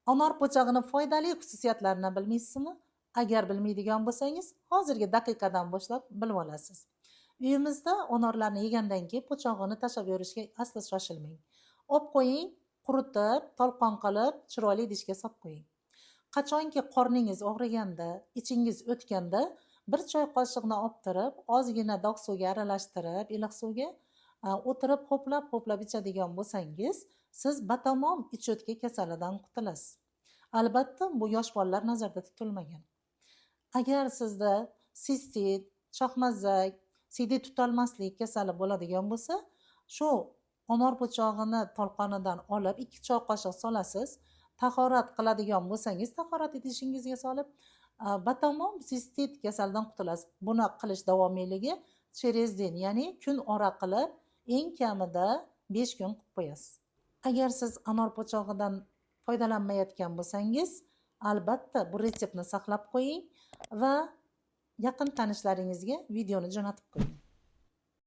Anor po'chog'ining foydali xususiyatlarini bilmaysizmi? Agar bilmaydigan bo'lsangiz, hozirgi daqiqadan boshlab bilib olasiz. Uyimizda anorlarni yegandan keyin po'chog'ini tashlab yuborishga aslo shoshilmang. Olib qo'ying, quritib, tolqon qilib, chiroyli idishga solib qo'ying. Qachonki qorningiz og'riganda, ichingiz o'tganda, bir choy qoshiqni olib turib, ozgina dog' suvga aralashtirib, iliq suvga o'tirib ho'plab ichadigan bo'lsangiz, siz batamom ich o'tki kasalidan qutulasiz. Albatta, bu yosh bolalar nazarda tutilmagan. Agar sizda sistit, shohmazak, siydik tutolmaslik kasali bo'ladigan bo'lsa, shu anor po'chog'ini tolqonidan olib 2 choy qoshiq solasiz. Tahorat qiladigan bo'lsangiz, tahorat idishingizga solib, batamom sistit kasalidan qutulasiz. Buni qilish davomiyligi через день, ya'ni kun ora qilib, eng kamida 5 kun qilib qo'yasiz. Agar siz anor po'chog'idan foydalanmayotgan bo'lsangiz, albatta bu retseptni saqlab qo'ying va yaqin tanishlaringizga videoni jo'natib qo'ying.